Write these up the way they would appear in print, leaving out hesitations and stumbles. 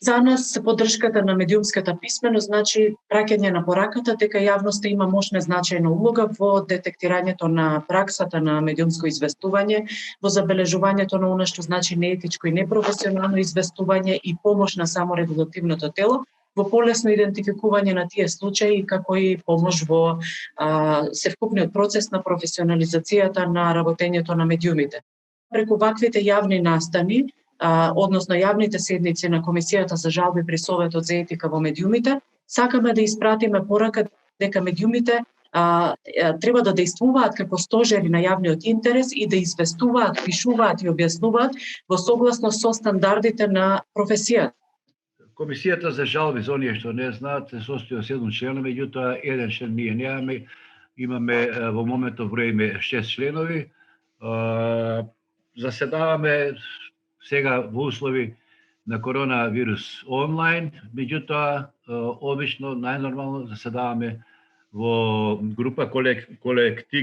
За нас поддршката на медиумската писменост значи праќање на пораката дека јавноста има мощна значајна улога во детектирањето на праксата на медиумско известување, во забележувањето на она што значи неетичко и непрофесионално известување и помош на саморегулативното тело, во полесно идентификување на тие случаи, како и помош во севкупниот процес на професионализацијата на работењето на медиумите. Преку ваквите јавни настани, односно јавните седници на Комисијата за жалби при Советот за етика во медиумите, сакаме да испратиме порака дека медиумите треба да действуваат како стожери на јавниот интерес и да известуваат, пишуваат и објаснуваат во согласно со стандардите на професијата. Комисијата за жалби, за оние што не знаат, се состои од 7 члена, меѓутоа еден член ние немаме. Имаме во моментов броиме 6 членови. Заседаваме сега во услови на коронавирус онлайн, меѓутоа обично најнормално заседаваме во група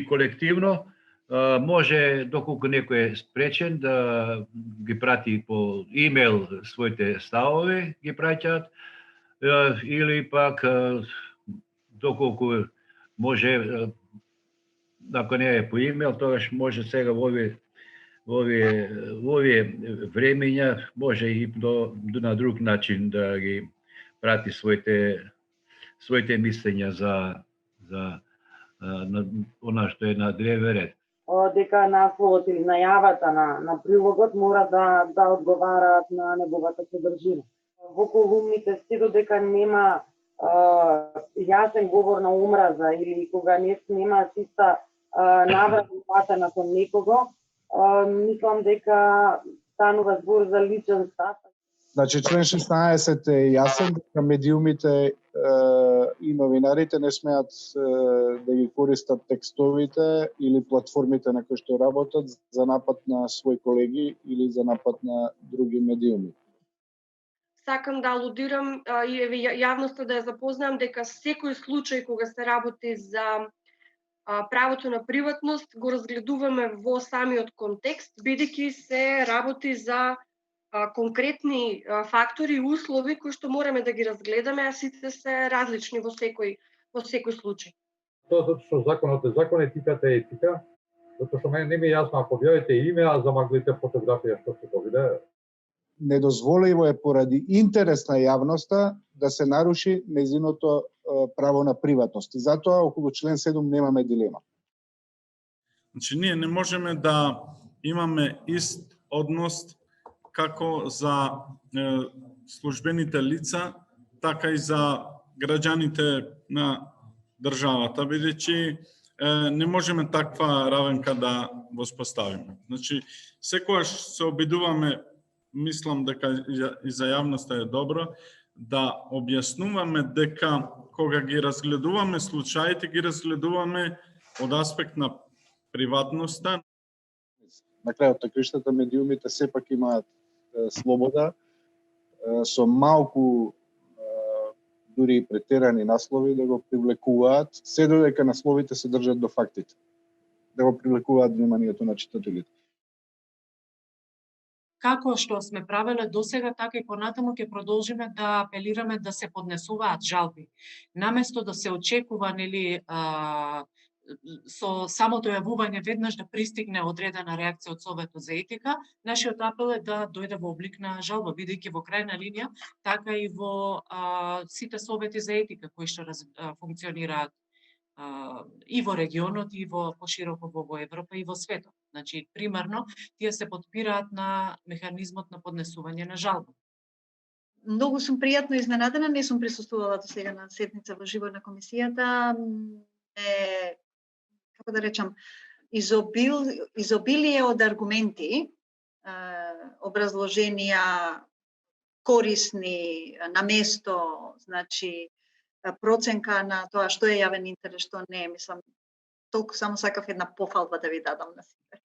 колективно. Може доколку некој е спречен да ги прати по имейл своите ставови, ги праќаат, или пак доколку може, ако не е по имейл, тогаш може сега во овие времења може и на друг начин да ги прати своите мислења за она што е на древен ред. Дека насловот или најавата на прилогот мора да одговараат на неговата содржина. Во колумните се додека нема јасен говор на омраза или кога нема чиста наврата на кон некого, мислам дека станува збор за личен став. Значи, член 16 е јасен дека медиумите и новинарите не смеат да ги користат текстовите или платформите на кои што работат за напад на своји колеги или за напад на други медиуми. Сакам да алудирам и јавноста да ја запознаам дека секој случај кога се работи за правото на приватност го разгледуваме во самиот контекст, бидејќи се работи за конкретни фактори и услови кои што мораме да ги разгледаме, а сите се различни во секој случај. Тоа затоа што законот е закон, етиката е етика, затоа што мене не ми е јасно ако објавите име, а замаглите фотографија што се виде. Недозволиво е поради интерес на јавноста да се наруши нејзиното право на приватност. И затоа околу член 7 немаме дилема. Значи, ние не можеме да имаме ист однос како за службените лица, така и за граѓаните на државата, бидејќи не можеме таква равенка да воспоставиме. Значи, секогаш се обидуваме, мислам дека и за јавноста е добро, да објаснуваме дека кога ги разгледуваме случаите, ги разгледуваме од аспект на приватноста. На крајот на криштата медиумите сепак имаат слобода, со малку дури и претерани наслови да го привлекуваат, се додека насловите се држат до фактите, да го привлекуваат вниманието на читателите. Како што сме правеле досега, така и понатаму ќе продолжиме да апелираме да се поднесуваат жалби. Наместо да се очекува со самото јавување веднаш да пристигне одредена реакција од Советот за етика, нашиот апел е да дојде во облик на жалба, бидејќи во крајна линија, така и во сите совети за етика кои што функционираат и во регионот, и во пошироко во Европа и во светот. Значи, примарно, тие се подпираат на механизмот на поднесување на жалба. Многу сум пријатно изненадена, не сум присуствувала до сега на седница во живо на комисијата. Како да речам, изобилие од аргументи, образложенија корисни, на место, значи проценка на тоа што е јавен интерес, што не е, мислам, толку само сакав една пофалба да ви дадам на сите.